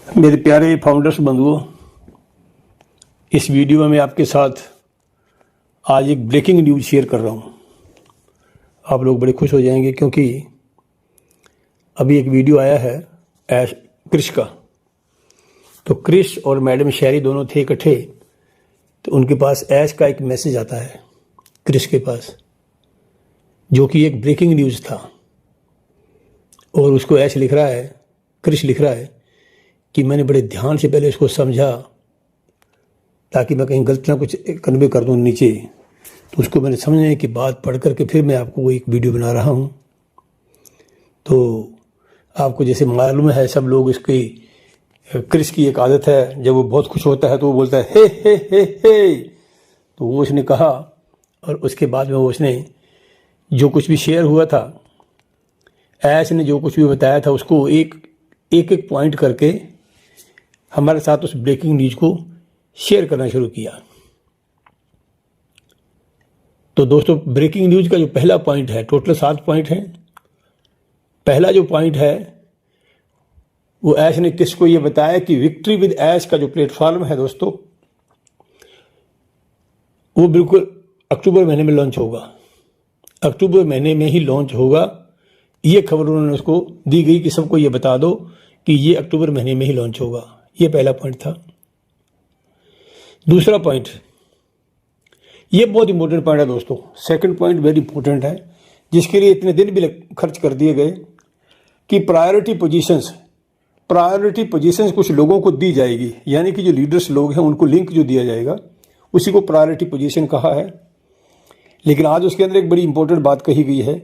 मेरे प्यारे फाउंडर्स बंधुओं, इस वीडियो में मैं आपके साथ आज एक ब्रेकिंग न्यूज़ शेयर कर रहा हूँ। आप लोग बड़े खुश हो जाएंगे क्योंकि अभी एक वीडियो आया है क्रिश का। तो क्रिश और मैडम शहरी दोनों थे इकट्ठे, तो उनके पास ऐश का एक मैसेज आता है क्रिश के पास, जो कि एक ब्रेकिंग न्यूज़ था। और उसको ऐश लिख रहा है, क्रिश लिख रहा है कि मैंने बड़े ध्यान से पहले इसको समझा ताकि मैं कहीं गलत ना कुछ कन्वे कर दूँ नीचे। तो उसको मैंने समझने की बात पढ़ करके फिर मैं आपको एक वीडियो बना रहा हूँ। तो आपको जैसे मालूम है, सब लोग इसकी क्रिश की एक आदत है, जब वो बहुत खुश होता है तो वो बोलता है हे। तो वो उसने कहा, और उसके बाद में वो उसने जो कुछ भी शेयर हुआ था, ऐश ने जो कुछ भी बताया था, उसको एक पॉइंट करके हमारे साथ उस ब्रेकिंग न्यूज़ को शेयर करना शुरू किया। तो दोस्तों, ब्रेकिंग न्यूज़ का जो पहला पॉइंट है, टोटल 7 पॉइंट हैं। पहला जो पॉइंट है वो ऐश ने किसको ये बताया कि विक्ट्री विद ऐश का जो प्लेटफॉर्म है दोस्तों, वो बिल्कुल अक्टूबर महीने में लॉन्च होगा। अक्टूबर महीने में ही लॉन्च होगा, ये खबर उन्होंने उसको दी गई कि सबको ये बता दो कि ये अक्टूबर महीने में ही लॉन्च होगा। ये पहला पॉइंट था। दूसरा पॉइंट, ये बहुत इंपॉर्टेंट पॉइंट है दोस्तों। सेकंड पॉइंट वेरी इंपॉर्टेंट है, जिसके लिए इतने दिन भी खर्च कर दिए गए कि प्रायोरिटी पोजीशंस कुछ लोगों को दी जाएगी, यानी कि जो लीडर्स लोग हैं उनको लिंक जो दिया जाएगा उसी को प्रायोरिटी पोजीशन कहा है। लेकिन आज उसके अंदर एक बड़ी इंपॉर्टेंट बात कही गई है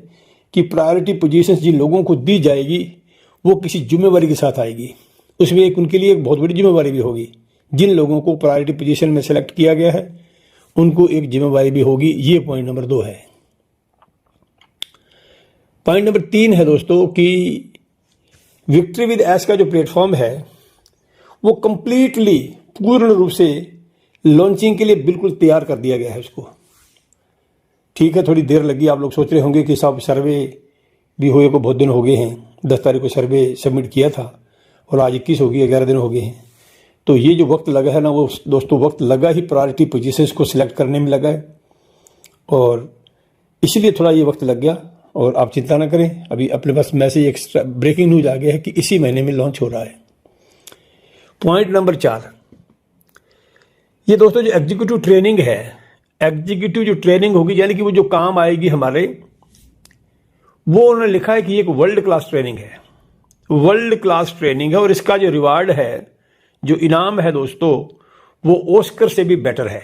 कि प्रायोरिटी पोजीशंस जिन लोगों को दी जाएगी वो किसी जिम्मेवारी के साथ आएगी। उसमें एक उनके लिए एक बहुत बड़ी जिम्मेवारी भी होगी। जिन लोगों को प्रायोरिटी पोजीशन में सेलेक्ट किया गया है उनको एक जिम्मेवारी भी होगी। ये पॉइंट नंबर 2 है। पॉइंट नंबर 3 है दोस्तों कि विक्ट्री विद ऐश का जो प्लेटफॉर्म है वो कंप्लीटली पूर्ण रूप से लॉन्चिंग के लिए बिल्कुल तैयार कर दिया गया है उसको। ठीक है, थोड़ी देर लगी। आप लोग सोच रहे होंगे कि साहब सर्वे भी हुए को बहुत दिन हो गए हैं। 10 तारीख को सर्वे सबमिट किया था और आज 21 हो गई, 11 दिन हो गए हैं। तो ये जो वक्त लगा है ना, वो दोस्तों वक्त लगा ही प्रायोरिटी पोजीशंस को सिलेक्ट करने में लगा है, और इसलिए थोड़ा ये वक्त लग गया। और आप चिंता ना करें, अभी अपने पास मैसेज एक्स्ट्रा ब्रेकिंग न्यूज आ गया है कि इसी महीने में लॉन्च हो रहा है। पॉइंट नंबर 4, ये दोस्तों जो एग्जीक्यूटिव ट्रेनिंग है, एग्जीक्यूटिव जो ट्रेनिंग होगी, यानी कि वो जो काम आएगी हमारे, वो उन्होंने लिखा है कि ये एक वर्ल्ड क्लास ट्रेनिंग है। वर्ल्ड क्लास ट्रेनिंग है और इसका जो रिवार्ड है, जो इनाम है दोस्तों, वो ऑस्कर से भी बेटर है।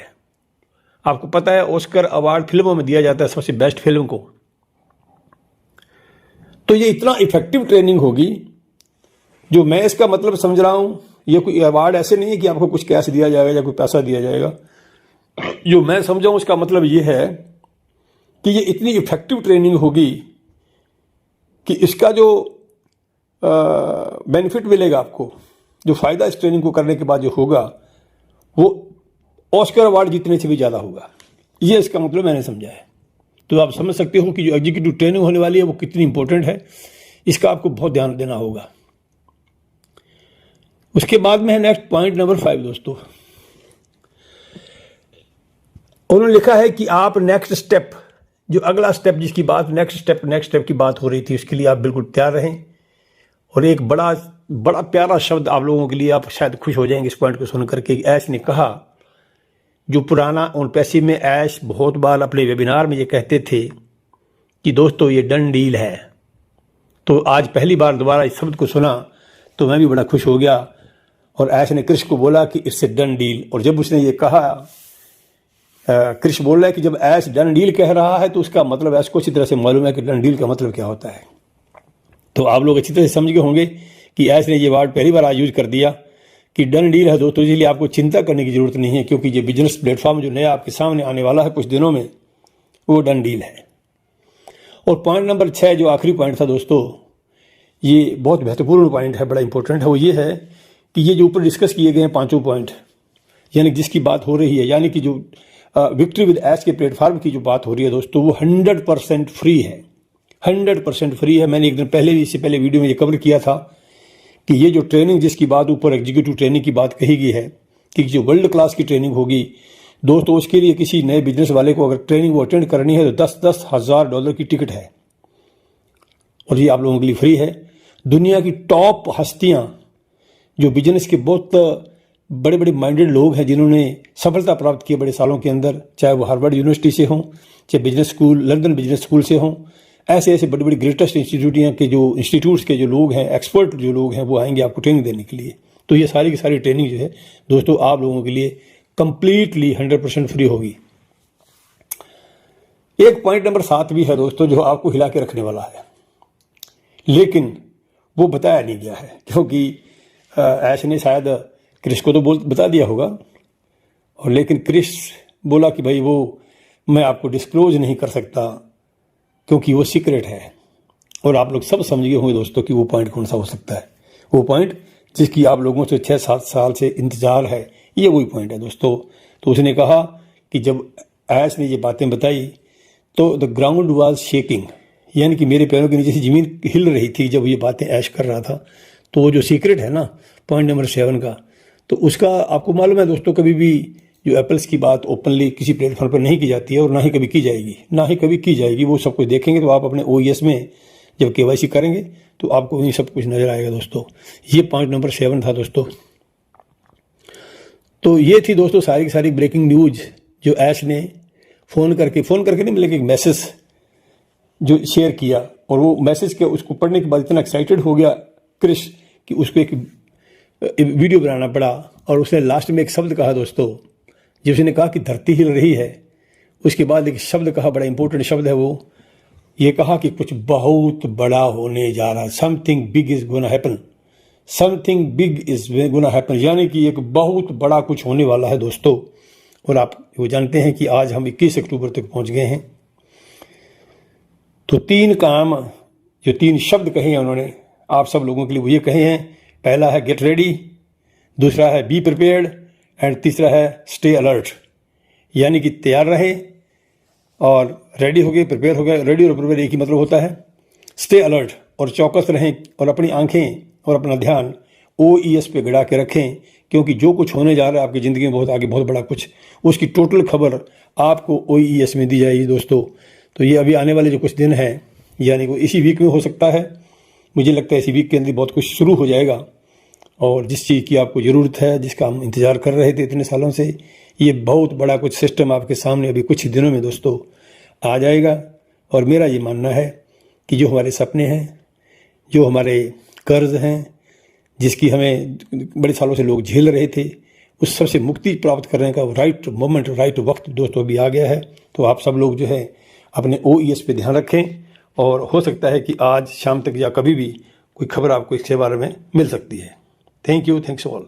आपको पता है ऑस्कर अवार्ड फिल्मों में दिया जाता है सबसे बेस्ट फिल्म को। तो ये इतना इफेक्टिव ट्रेनिंग होगी, जो मैं इसका मतलब समझ रहा हूं, ये कोई अवार्ड ऐसे नहीं है कि आपको कुछ कैश दिया जाएगा या कोई पैसा दिया जाएगा। जो मैं समझा हूं उसका मतलब ये है कि ये इतनी इफेक्टिव ट्रेनिंग होगी कि इसका जो बेनिफिट मिलेगा आपको, जो फायदा इस ट्रेनिंग को करने के बाद जो होगा, वो ऑस्कर अवार्ड जीतने से भी ज़्यादा होगा। ये इसका मतलब मैंने समझा है। तो आप समझ सकते हो कि जो एग्जीक्यूटिव ट्रेनिंग होने वाली है वो कितनी इंपॉर्टेंट है। इसका आपको बहुत ध्यान देना होगा। उसके बाद में है नेक्स्ट पॉइंट नंबर 5 दोस्तों। उन्होंने लिखा है कि आप नेक्स्ट स्टेप, जो अगला स्टेप जिसकी बात नेक्स्ट स्टेप की बात हो रही थी, उसके लिए आप बिल्कुल तैयार रहें। और एक बड़ा प्यारा शब्द आप लोगों के लिए, आप शायद खुश हो जाएंगे इस पॉइंट को सुनकर के। ऐश ने कहा, जो पुराना ऑन पैसिव में ऐश बहुत बार अपने वेबिनार में ये कहते थे कि दोस्तों ये डन डील है। तो आज पहली बार दोबारा इस शब्द को सुना तो मैं भी बड़ा खुश हो गया। और ऐश ने क्रिश को बोला कि इट्स ए डन डील। और जब उसने ये कहा, क्रिश बोल रहा है कि जब ऐश डन डील कह रहा है तो उसका मतलब ऐश को अच्छी तरह से मालूम है कि डन डील का मतलब क्या होता है। तो आप लोग अच्छी तरह से समझ गए होंगे कि ऐश ने ये वर्ड पहली बार आज यूज कर दिया कि डन डील है दोस्तों। इसलिए आपको चिंता करने की जरूरत नहीं है, क्योंकि ये बिजनेस प्लेटफॉर्म जो नया आपके सामने आने वाला है कुछ दिनों में, वो डन डील है। और पॉइंट नंबर 6 जो आखिरी पॉइंट था दोस्तों, ये बहुत महत्वपूर्ण पॉइंट है, बड़ा इंपॉर्टेंट है। वो ये है कि ये जो ऊपर डिस्कस किए गए हैं 5 पॉइंट, यानी जिसकी बात हो रही है, यानी कि जो विक्ट्री विद ऐश के प्लेटफॉर्म की जो बात हो रही है दोस्तों, वो 100% फ्री है। 100% फ्री है। मैंने एक दिन पहले भी, इससे पहले वीडियो में ये कवर किया था कि ये जो ट्रेनिंग जिसकी बात ऊपर एग्जीक्यूटिव ट्रेनिंग की बात कही गई है कि जो वर्ल्ड क्लास की ट्रेनिंग होगी दोस्तों, उसके लिए किसी नए बिजनेस वाले को अगर ट्रेनिंग वो अटेंड करनी है तो 10-10 हज़ार डॉलर की टिकट है और ये आप लोगों के लिए फ्री है। दुनिया की टॉप हस्तियां जो बिजनेस के बहुत बड़े बड़े माइंडेड लोग हैं जिन्होंने सफलता प्राप्त की बड़े सालों के अंदर, चाहे वो हार्वर्ड यूनिवर्सिटी से हों, चाहे business school, London business school से हों, ऐसे ऐसे बड़ी बड़ी ग्रेटेस्ट इंस्टीट्यूट्स के जो लोग हैं, एक्सपर्ट जो लोग हैं, वो आएंगे आपको ट्रेनिंग देने के लिए। तो ये सारी की सारी ट्रेनिंग जो है दोस्तों आप लोगों के लिए कंप्लीटली 100% फ्री होगी। एक पॉइंट नंबर 7 भी है दोस्तों जो आपको हिला के रखने वाला है, लेकिन वो बताया नहीं गया है क्योंकि ऐश ने शायद क्रिस को तो बता दिया होगा, और लेकिन क्रिस बोला कि भाई वो मैं आपको डिस्क्लोज नहीं कर सकता क्योंकि वो सीक्रेट है। और आप लोग सब समझ गए होंगे दोस्तों कि वो पॉइंट कौन सा हो सकता है। वो पॉइंट जिसकी आप लोगों से 6-7 साल से इंतजार है, ये वही पॉइंट है दोस्तों। तो उसने कहा कि जब ऐश ने ये बातें बताई तो द ग्राउंड वाज शेकिंग, यानी कि मेरे पैरों के नीचे से ज़मीन हिल रही थी जब ये बातें ऐश कर रहा था। तो वो जो सीक्रेट है ना पॉइंट नंबर 7 का, तो उसका आपको मालूम है दोस्तों, कभी भी जो एप्पल्स की बात ओपनली किसी प्लेटफॉर्म पर नहीं की जाती है और ना ही कभी की जाएगी, वो सब कुछ देखेंगे तो आप अपने OES में जब KYC करेंगे तो आपको वही सब कुछ नजर आएगा दोस्तों। ये पॉइंट नंबर 7 था दोस्तों। तो ये थी दोस्तों सारी की सारी ब्रेकिंग न्यूज जो ऐश ने फ़ोन करके नहीं, बल्कि एक मैसेज जो शेयर किया, और वो मैसेज के उसको पढ़ने के बाद इतना एक्साइटेड हो गया क्रिस कि उसको एक वीडियो बनाना पड़ा। और उसने लास्ट में एक शब्द कहा दोस्तों, जब उसने कहा कि धरती हिल रही है, उसके बाद एक शब्द कहा, बड़ा इंपॉर्टेंट शब्द है वो, ये कहा कि कुछ बहुत बड़ा होने जा रहा है, something big is gonna happen, something big is gonna happen, यानी कि एक बहुत बड़ा कुछ होने वाला है दोस्तों। और आप वो जानते हैं कि आज हम 21 अक्टूबर तक पहुंच गए हैं। तो 3 काम, जो 3 शब्द कहे हैं उन्होंने आप सब लोगों के लिए, वो ये कहे हैं, पहला है गेट रेडी, दूसरा है बी प्रिपेयर्ड, एंड तीसरा है स्टे अलर्ट, यानी कि तैयार रहें और रेडी हो गए, प्रिपेयर हो गए। रेडी और प्रिपेयर एक ही मतलब होता है। स्टे अलर्ट और चौकस रहें और अपनी आंखें और अपना ध्यान OES पे गड़ा के रखें, क्योंकि जो कुछ होने जा रहा है आपकी ज़िंदगी में बहुत आगे, बहुत बड़ा कुछ, उसकी टोटल खबर आपको OES में दी जाएगी दोस्तों। तो ये अभी आने वाले जो कुछ दिन हैं, यानी वो इसी वीक में हो सकता है, मुझे लगता है इसी वीक के अंदर बहुत कुछ शुरू हो जाएगा। और जिस चीज़ की आपको ज़रूरत है, जिसका हम इंतज़ार कर रहे थे इतने सालों से, ये बहुत बड़ा कुछ सिस्टम आपके सामने अभी कुछ ही दिनों में दोस्तों आ जाएगा। और मेरा ये मानना है कि जो हमारे सपने हैं, जो हमारे कर्ज हैं, जिसकी हमें बड़े सालों से लोग झेल रहे थे, उस सबसे मुक्ति प्राप्त करने का राइट मोमेंट, राइट वक्त दोस्तों अभी आ गया है। तो आप सब लोग जो है अपने OES पे ध्यान रखें, और हो सकता है कि आज शाम तक या कभी भी कोई खबर आपको इसके बारे में मिल सकती है। Thank you, thanks all.